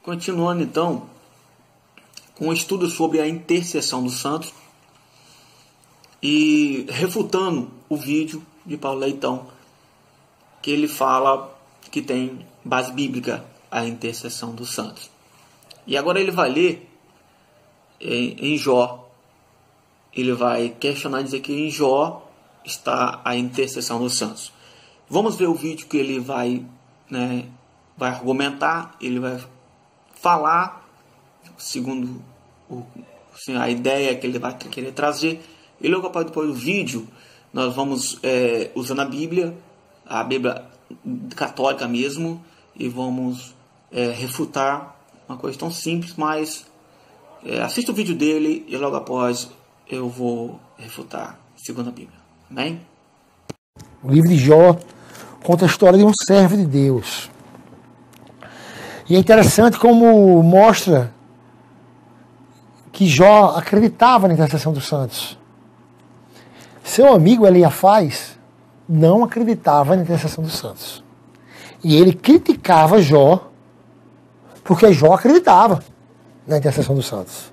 Continuando então com o estudo sobre a intercessão dos santos e refutando o vídeo de Paulo Leitão, que ele fala que tem base bíblica a intercessão dos santos. E agora ele vai ler em Jó. Ele vai questionar e dizer que em Jó está a intercessão dos santos. Vamos ver o vídeo que ele vai argumentar, ele vai falar, segundo a ideia que ele vai querer trazer. E logo depois do vídeo, nós vamos usando a Bíblia católica mesmo, e vamos refutar uma coisa tão simples, mas assista o vídeo dele e logo após eu vou refutar segundo a Bíblia. Amém? O livro de Jó conta a história de um servo de Deus. E é interessante como mostra que Jó acreditava na intercessão dos santos. Seu amigo Eliafaz não acreditava na intercessão dos santos. E ele criticava Jó porque Jó acreditava na intercessão dos santos.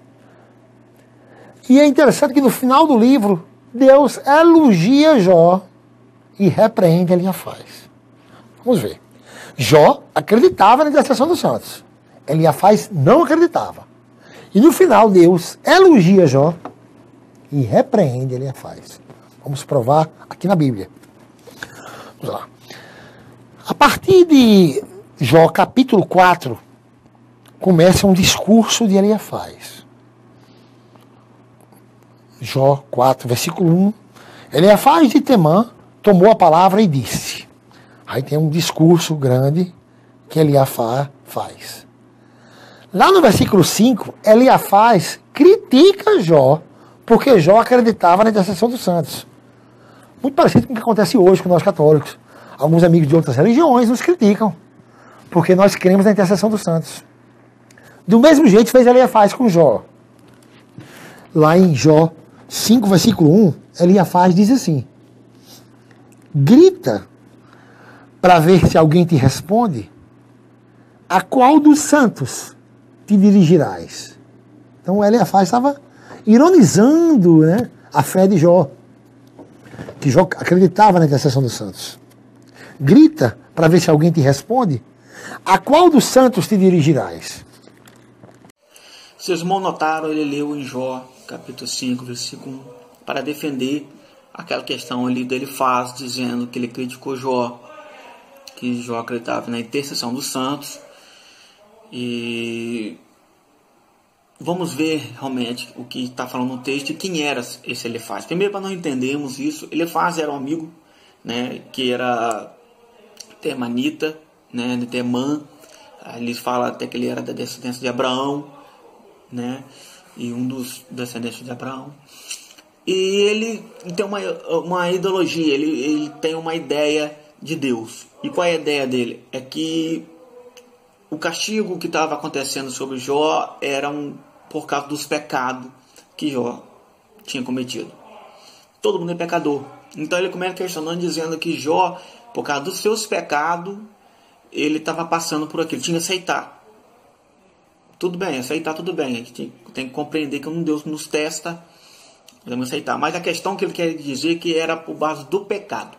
E é interessante que no final do livro, Deus elogia Jó e repreende Eliafaz. Vamos ver. Jó acreditava na intercessão dos santos. Eliafaz não acreditava. E no final, Deus elogia Jó e repreende Eliafaz. Vamos provar aqui na Bíblia. Vamos lá. A partir de Jó capítulo 4, começa um discurso de Eliafaz. Jó 4, versículo 1. Eliafaz de Temã tomou a palavra e disse. Aí tem um discurso grande que Eliafaz faz. Lá no versículo 5, Eliafaz critica Jó, porque Jó acreditava na intercessão dos santos. Muito parecido com o que acontece hoje com nós católicos. Alguns amigos de outras religiões nos criticam, porque nós cremos na intercessão dos santos. Do mesmo jeito fez Eliafaz com Jó. Lá em Jó 5, versículo 1, Eliafaz diz assim: grita para ver se alguém te responde, a qual dos santos te dirigirás? Então Eliafaz estava ironizando, a fé de Jó, que Jó acreditava na intercessão dos santos. Grita para ver se alguém te responde, a qual dos santos te dirigirás? Seus irmãos notaram, ele leu em Jó capítulo 5, versículo 1, para defender aquela questão ali dele faz, dizendo que ele criticou Jó, que Jó acreditava na intercessão dos santos. E vamos ver realmente o que está falando no texto e quem era esse Eliafaz. Primeiro, para nós entendermos isso, Eliafaz era um amigo, que era temanita, de Temã. Ele fala até que ele era da descendência de Abraão, e um dos descendentes de Abraão. E ele tem uma ideologia, ele tem uma ideia de Deus. E qual é a ideia dele? É que o castigo que estava acontecendo sobre Jó era por causa dos pecados que Jó tinha cometido. Todo mundo é pecador. Então ele começa questionando, dizendo que Jó, por causa dos seus pecados, ele estava passando por aquilo, tinha que aceitar. Tudo bem, aceitar tudo bem. A gente tem que compreender que um Deus nos testa, podemos aceitar. Mas a questão que ele quer dizer que era por base do pecado.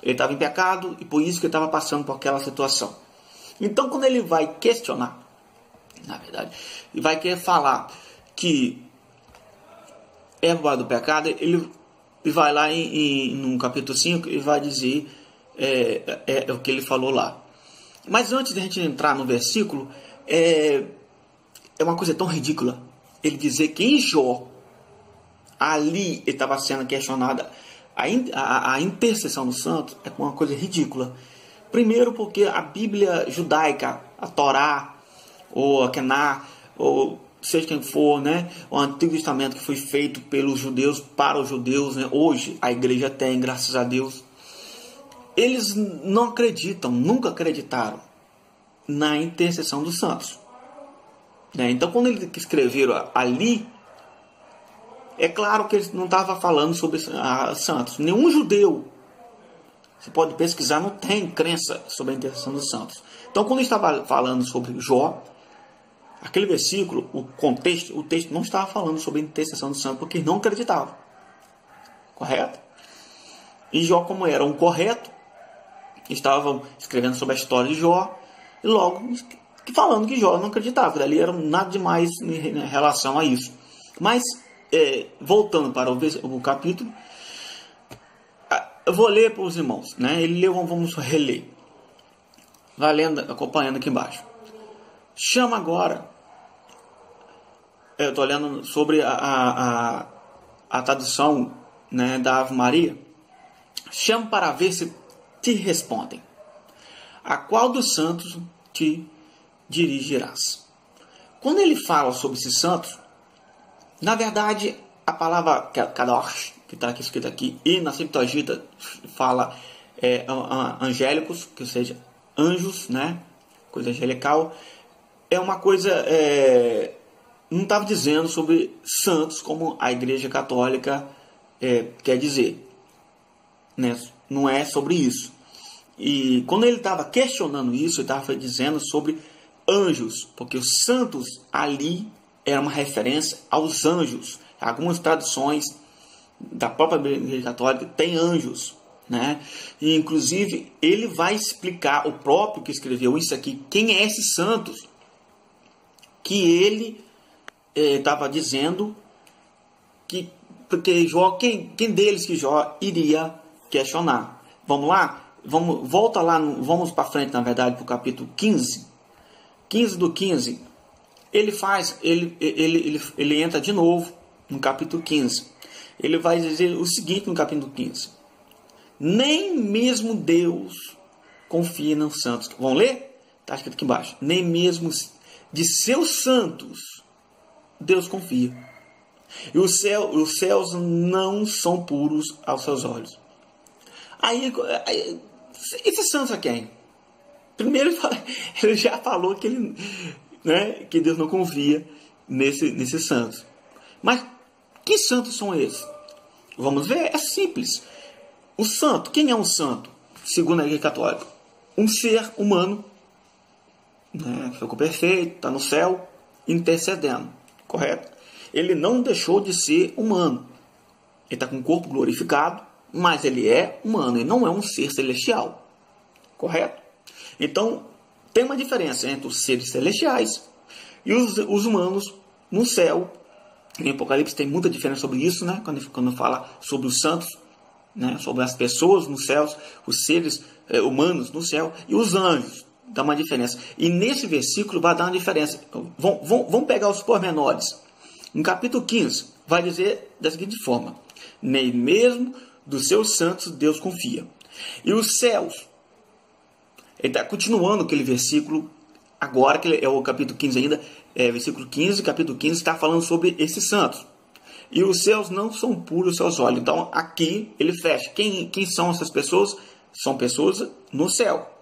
Ele estava em pecado e por isso que ele estava passando por aquela situação. Então, quando ele vai questionar, na verdade, e vai querer falar que é por base do pecado, ele vai lá no capítulo 5 e vai dizer o que ele falou lá. Mas antes de a gente entrar no versículo, é uma coisa tão ridícula ele dizer que em Jó, ali ele estava sendo questionada a intercessão dos santos, é uma coisa ridícula. Primeiro porque a Bíblia judaica, a Torá, ou a Kená, ou seja quem for, o Antigo Testamento que foi feito pelos judeus, para os judeus, hoje a igreja tem, graças a Deus, eles não acreditam, nunca acreditaram na intercessão dos santos. Então quando eles escreveram ali, é claro que eles não estavam falando sobre santos. Nenhum judeu Você pode pesquisar, não tem crença sobre a intercessão dos santos. Então, quando ele estava falando sobre Jó, aquele versículo, o texto não estava falando sobre a intercessão dos santos, porque não acreditava. Correto? E Jó, como era um correto, estavam escrevendo sobre a história de Jó, e logo falando que Jó não acreditava. Dali era nada demais em relação a isso. Mas, voltando para o capítulo, eu vou ler para os irmãos, né? Ele leu, vamos reler. Vai lendo, acompanhando aqui embaixo. Chama agora. Eu estou lendo sobre a tradução, né, da Ave Maria. Chama para ver se te respondem. A qual dos santos te dirigirás? Quando ele fala sobre esses santos, na verdade, a palavra kadosh, que está aqui escrita aqui, e na Septuaginta fala angélicos, que seja anjos, né? Coisa angelical. É uma coisa, não estava dizendo sobre santos como a Igreja Católica quer dizer, né? Não é sobre isso. E quando ele estava questionando isso, ele estava dizendo sobre anjos, porque os santos ali era uma referência aos anjos. Algumas traduções da própria Igreja Católica tem anjos, né? E inclusive ele vai explicar, o próprio que escreveu isso aqui, quem é esses santos que ele estava dizendo que, porque Jó, quem deles que Jó iria questionar. Vamos lá? Volta lá, vamos para frente, na verdade, para o capítulo 15. 15 do 15. Ele entra de novo no capítulo 15. Ele vai dizer o seguinte no capítulo 15. Nem mesmo Deus confia nos santos. Vão ler? Está escrito aqui embaixo. Nem mesmo de seus santos Deus confia. E os céus não são puros aos seus olhos. Aí esses santos a quem? Primeiro ele já falou que, que Deus não confia nesses santos. Mas que santos são esses? Vamos ver, é simples. O santo, quem é um santo? Segundo a Igreja Católica, um ser humano, né, ficou perfeito, está no céu, intercedendo, correto? Ele não deixou de ser humano. Ele está com o corpo glorificado, mas ele é humano, ele não é um ser celestial, correto? Então, tem uma diferença entre os seres celestiais e os humanos no céu. Em Apocalipse tem muita diferença sobre isso, né? Quando fala sobre os santos, né? Sobre as pessoas nos céus, os seres humanos no céu e os anjos. Dá uma diferença. E nesse versículo vai dar uma diferença. Vamos pegar os pormenores. No capítulo 15, vai dizer da seguinte forma: nem mesmo dos seus santos Deus confia. E os céus, ele está continuando aquele versículo, agora que é o capítulo 15 ainda, versículo 15, capítulo 15, está falando sobre esses santos. E os céus não são puros os seus olhos. Então aqui ele fecha. Quem são essas pessoas? São pessoas no céu.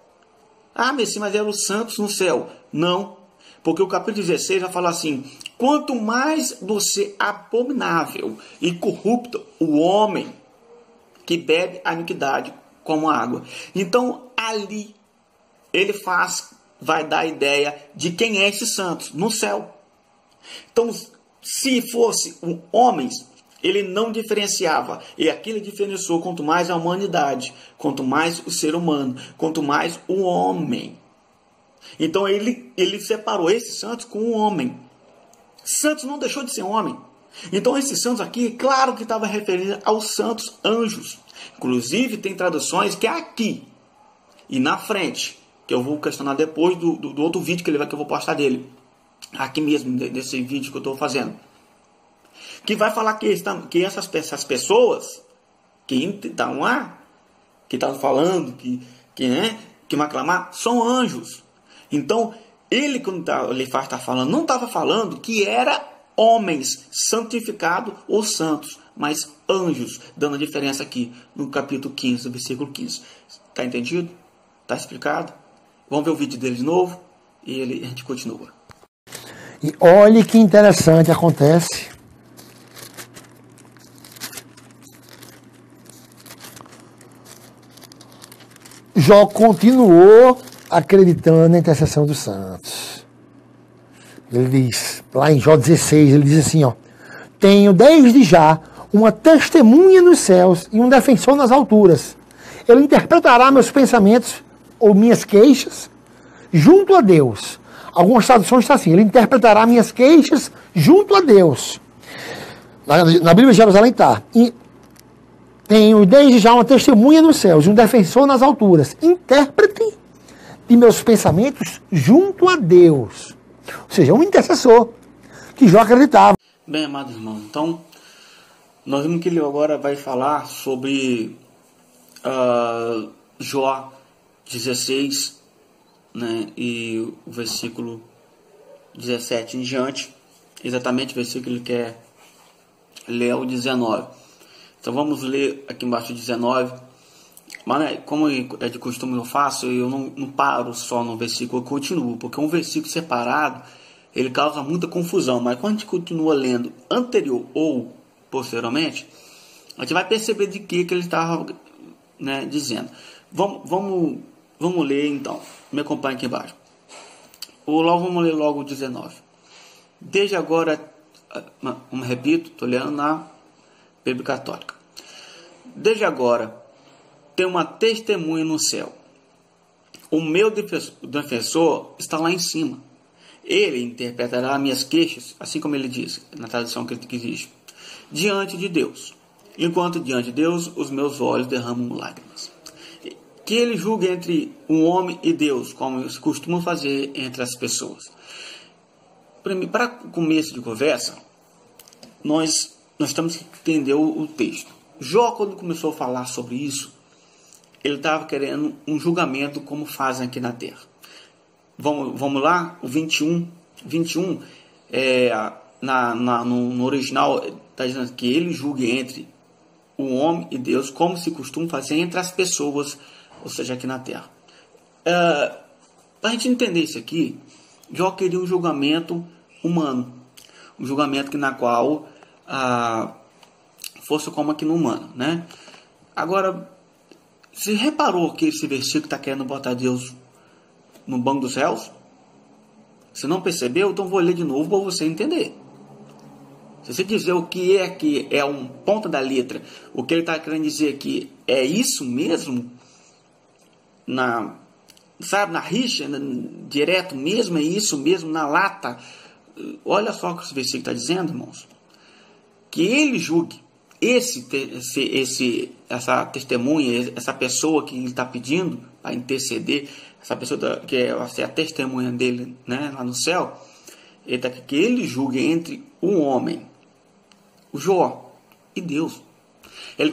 Ah, mas eram os santos no céu. Não, porque o capítulo 16 vai falar assim: quanto mais você abominável e corrupto o homem que bebe a iniquidade como água. Então ali ele vai dar a ideia de quem é esses santos no céu. Então, se fosse homens, ele não diferenciava. E aqui ele diferenciou quanto mais a humanidade, quanto mais o ser humano, quanto mais o homem. Então ele separou esses santos com o homem. Santos não deixou de ser homem. Então esses santos aqui, claro que estava referindo aos santos anjos. Inclusive tem traduções que é aqui e na frente, que eu vou questionar depois do outro vídeo que eu vou postar dele. Aqui mesmo, desse vídeo que eu estou fazendo. Que vai falar que essas pessoas que estão lá, que estão falando, que vão aclamar, são anjos. Então, ele, quando ele está falando, não estava falando que era homens santificados ou santos, mas anjos, dando a diferença aqui no capítulo 15, versículo 15. Está entendido? Está explicado? Vamos ver o vídeo dele de novo e a gente continua. E olhe que interessante acontece. Jó continuou acreditando na intercessão dos santos. Ele diz, lá em Jó 16, ele diz assim, ó: tenho desde já uma testemunha nos céus e um defensor nas alturas. Ele interpretará meus pensamentos ou minhas queixas junto a Deus. Algumas traduções estão assim: ele interpretará minhas queixas junto a Deus. Na Bíblia de Jerusalém está: tenho desde já uma testemunha nos céus e um defensor nas alturas. Intérprete de meus pensamentos junto a Deus. Ou seja, um intercessor que Jó acreditava. Bem, amados irmãos, então nós vimos que ele agora vai falar sobre Jó 16, né, e o versículo 17 em diante, exatamente o versículo que ele quer ler, o 19. Então vamos ler aqui embaixo o 19, mas né, como é de costume eu faço, eu não paro só no versículo, eu continuo, porque um versículo separado ele causa muita confusão, mas quando a gente continua lendo anterior ou posteriormente, a gente vai perceber de que ele estava, né, dizendo. Vamos ler então, me acompanhe aqui embaixo. Vamos ler logo o 19. Desde agora, repito, estou lendo na Bíblia Católica. Desde agora, tem uma testemunha no céu. O meu defensor está lá em cima. Ele interpretará minhas queixas, assim como ele diz, na tradução que existe, diante de Deus. Enquanto diante de Deus, os meus olhos derramam lágrimas. Que ele julgue entre um homem e Deus, como se costuma fazer entre as pessoas. Para começo de conversa, nós temos que entender o texto. Jó, quando começou a falar sobre isso, ele estava querendo um julgamento como fazem aqui na terra. Vamos lá, o 21, no original está dizendo que ele julgue entre o homem e Deus, como se costuma fazer entre as pessoas, ou seja, aqui na terra. Para a gente entender isso aqui, Jó queria um julgamento humano, um julgamento na qual fosse como aqui no humano, né? Agora, você reparou que esse versículo está querendo botar Deus no banco dos réus? Você não percebeu? Então vou ler de novo para você entender. Se você dizer o que é um ponta da letra, o que ele está querendo dizer aqui é isso mesmo, na rixa, direto mesmo, é isso mesmo, na lata. Olha só o que esse versículo está dizendo, irmãos. Que ele julgue essa testemunha, essa pessoa que ele está pedindo para interceder, essa pessoa que é a testemunha dele, né, lá no céu, que ele julgue entre um homem, o Jó, e Deus. Ele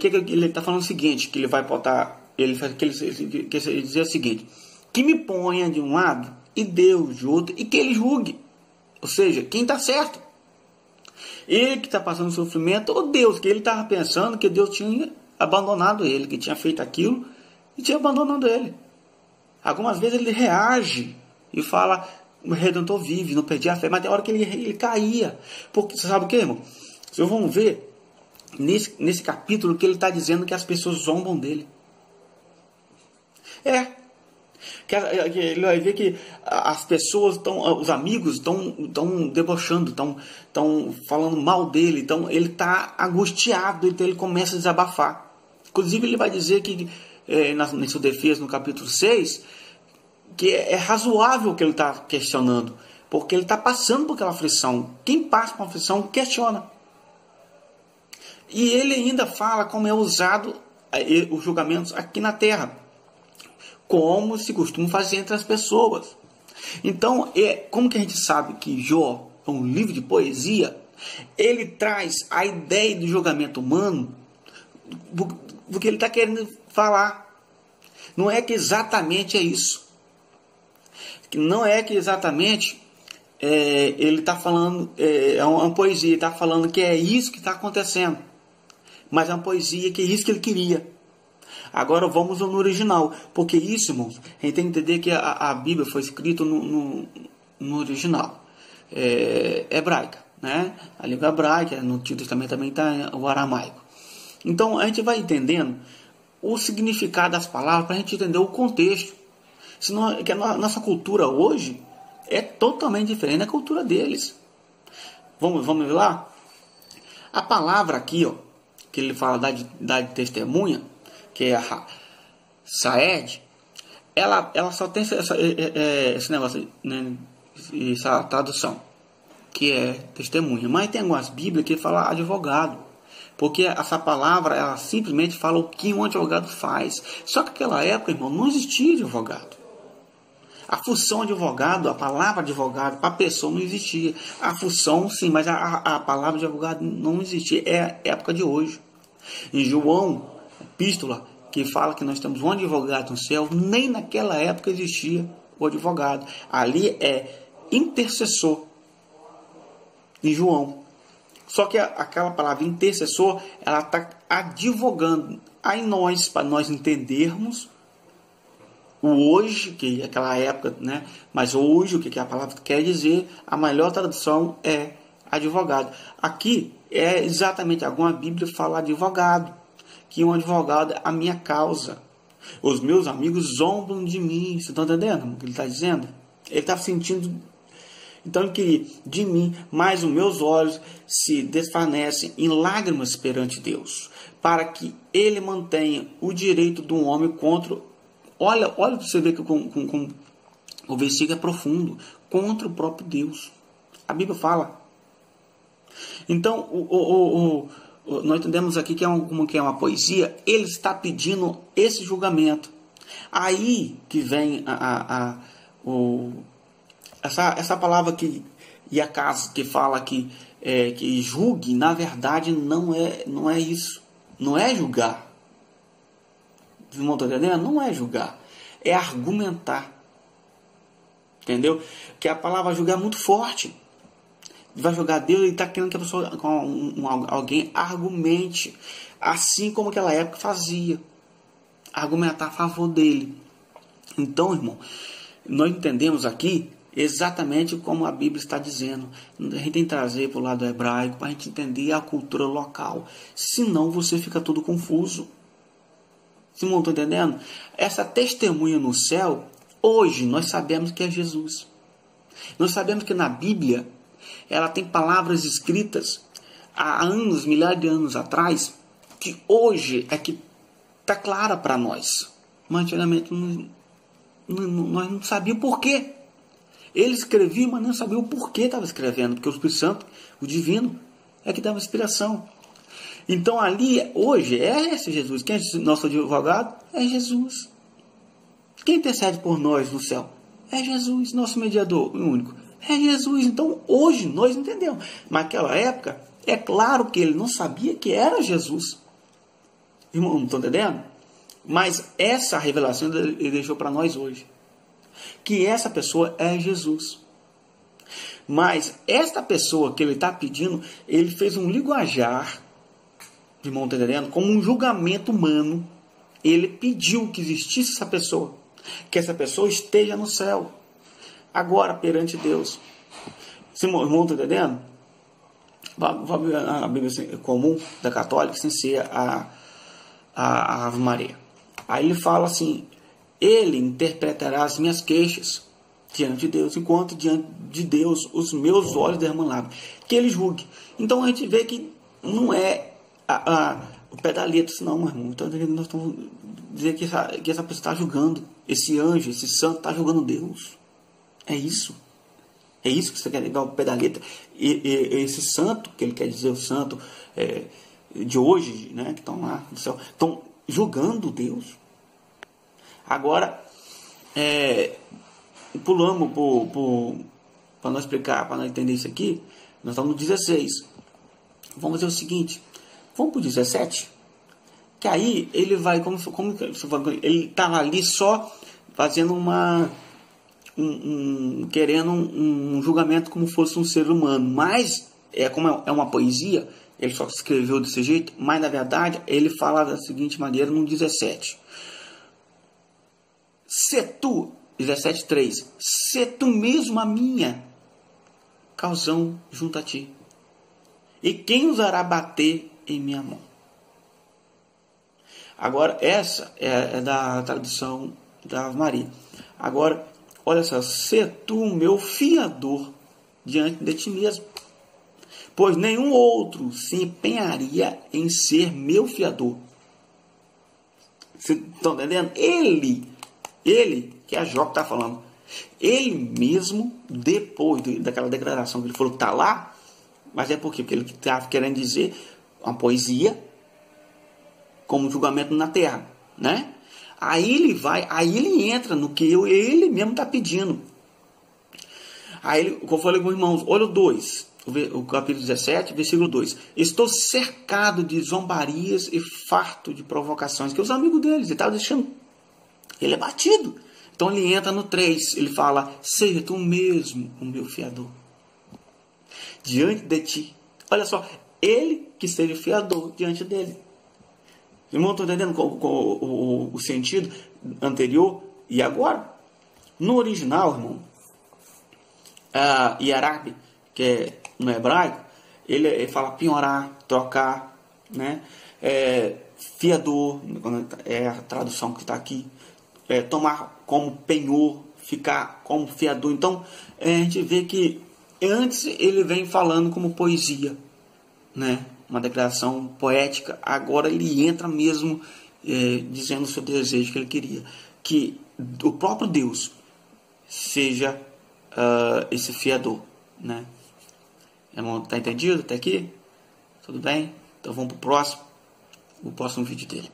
está falando o seguinte, que ele vai botar, ele dizer o seguinte: que me ponha de um lado e Deus de outro, e que ele julgue. Ou seja, quem está certo? Ele que está passando sofrimento, ou Deus, que ele estava pensando que Deus tinha abandonado ele, que tinha feito aquilo e tinha abandonado ele. Algumas vezes ele reage e fala: o Redentor vive, não perdi a fé, mas tem hora que ele caía. Porque você sabe o que, irmão? Vocês vão ver nesse capítulo que ele está dizendo que as pessoas zombam dele. Ele vai ver que as pessoas os amigos estão debochando, estão falando mal dele, ele está angustiado, então ele começa a desabafar. Inclusive ele vai dizer que na sua defesa, no capítulo 6, que é razoável o que ele está questionando, porque ele está passando por aquela aflição. Quem passa por uma aflição questiona. E ele ainda fala como é usado os julgamentos aqui na terra, como se costuma fazer entre as pessoas. Então, como que a gente sabe que Jó é um livro de poesia? Ele traz a ideia do julgamento humano do que ele está querendo falar. Não é que exatamente é isso. Não é que exatamente ele está falando, é uma poesia, ele está falando que é isso que está acontecendo. Mas é uma poesia que é isso que ele queria. Agora vamos no original, porque isso, irmãos, a gente tem que entender que a Bíblia foi escrita no original hebraica, né? A língua hebraica, no Antigo Testamento também está o aramaico. Então a gente vai entendendo o significado das palavras para a gente entender o contexto. Senão, que a nossa cultura hoje é totalmente diferente da cultura deles. Vamos ver lá? A palavra aqui, ó, que ele fala da testemunha, que é a Saed, ela só tem esse negócio, né, essa tradução, que é testemunha. Mas tem algumas bíblias que falam advogado, porque essa palavra, ela simplesmente fala o que um advogado faz. Só que naquela época, irmão, não existia advogado. A função advogado, a palavra advogado, para a pessoa não existia. A função, sim, mas a palavra de advogado não existia. É a época de hoje. Em João, epístola, que fala que nós temos um advogado no céu, nem naquela época existia o advogado. Ali é intercessor. Em João. Só que aquela palavra intercessor, ela está advogando. Aí nós, para nós entendermos o hoje, que é aquela época, né? Mas hoje, o que a palavra quer dizer, a melhor tradução é advogado. Aqui é exatamente, alguma Bíblia fala advogado, que um advogado é a minha causa. Os meus amigos zombam de mim. Vocês estão entendendo o que ele está dizendo? Ele está sentindo. Então ele queria de mim, mas os meus olhos se desvanecem em lágrimas perante Deus, para que ele mantenha o direito do homem contra. Olha para você ver que com o versículo é profundo, contra o próprio Deus. A Bíblia fala. Então, nós entendemos aqui que como que é uma poesia, ele está pedindo esse julgamento. Aí que vem essa palavra que Iacás, que fala que julgue, na verdade não é isso. Não é julgar. Vocês não estão entendendo? Não é julgar. É argumentar. Entendeu? Que a palavra julgar é muito forte. Vai julgar Deus, ele está querendo que a pessoa, alguém argumente. Assim como aquela época fazia. Argumentar a favor dele. Então, irmão, nós entendemos aqui exatamente como a Bíblia está dizendo. A gente tem que trazer para o lado hebraico para a gente entender a cultura local. Senão você fica tudo confuso. Vocês não estão entendendo? Essa testemunha no céu, hoje nós sabemos que é Jesus. Nós sabemos que na Bíblia ela tem palavras escritas há anos, milhares de anos atrás, que hoje é que está clara para nós. Mas antigamente nós não sabíamos o porquê. Ele escrevia, mas não sabia o porquê estava escrevendo, porque o Espírito Santo, o divino, é que dava inspiração. Então ali, hoje, é esse Jesus. Quem é nosso advogado? É Jesus. Quem intercede por nós no céu? É Jesus, nosso mediador único. É Jesus. Então hoje nós entendemos. Mas naquela época, é claro que ele não sabia que era Jesus. Irmão, não estão entendendo? Mas essa revelação ele deixou para nós hoje. Que essa pessoa é Jesus. Mas esta pessoa que ele está pedindo, ele fez um linguajar, irmão, está entendendo? Como um julgamento humano. Ele pediu que existisse essa pessoa. Que essa pessoa esteja no céu. Agora, perante Deus. Irmão, está entendendo? A Bíblia comum da católica, sem ser a Ave Maria. Aí ele fala assim: ele interpretará as minhas queixas diante de Deus, enquanto diante de Deus os meus olhos derramam lágrimas. Que ele julgue. Então a gente vê que não é o pé da letra, não, meu irmão. Então nós estamos dizendo que essa pessoa está julgando. Esse anjo, esse santo está julgando Deus. É isso. É isso que você quer levar o pé da letra. E esse santo, que ele quer dizer, o santo de hoje, né, que estão lá no céu, estão julgando Deus. Agora, pulamos para nós explicar, para nós entender isso aqui. Nós estamos no 16. Vamos fazer o seguinte: vamos para o 17. Que aí ele vai, ele está ali só fazendo querendo um julgamento como fosse um ser humano. Mas, como é uma poesia, ele só escreveu desse jeito. Mas, na verdade, ele fala da seguinte maneira no 17. Se tu, 17:3, se tu mesmo a minha causão junto a ti, e quem ousará bater em minha mão? Agora, essa é da tradução da Ave Maria. Agora, olha só, sê tu o meu fiador diante de ti mesmo, pois nenhum outro se empenharia em ser meu fiador. Vocês estão entendendo? Ele, que é a Jó que está falando, ele mesmo, depois daquela declaração que ele falou que está lá, mas é por quê? Porque ele estava querendo dizer uma poesia como julgamento na terra, né? Aí ele entra no que ele mesmo está pedindo. Aí, como eu falei com os irmãos, olha o 2, o capítulo 17, versículo 2. Estou cercado de zombarias e farto de provocações, que os amigos deles, ele estava deixando, ele é batido. Então ele entra no 3, ele fala, seja tu mesmo o meu fiador diante de ti. Olha só, ele que seja o fiador diante dele. Irmão, estão entendendo com o sentido anterior e agora? No original, irmão, Yarab, que é no hebraico, ele fala penhorar, trocar, né? Fiador, é a tradução que está aqui. Tomar como penhor, ficar como fiador. Então, a gente vê que antes ele vem falando como poesia, né? Uma declaração poética. Agora ele entra mesmo dizendo o seu desejo que ele queria. Que o próprio Deus seja esse fiador, né? Irmão, tá entendido até aqui? Tudo bem? Então vamos para o próximo vídeo dele.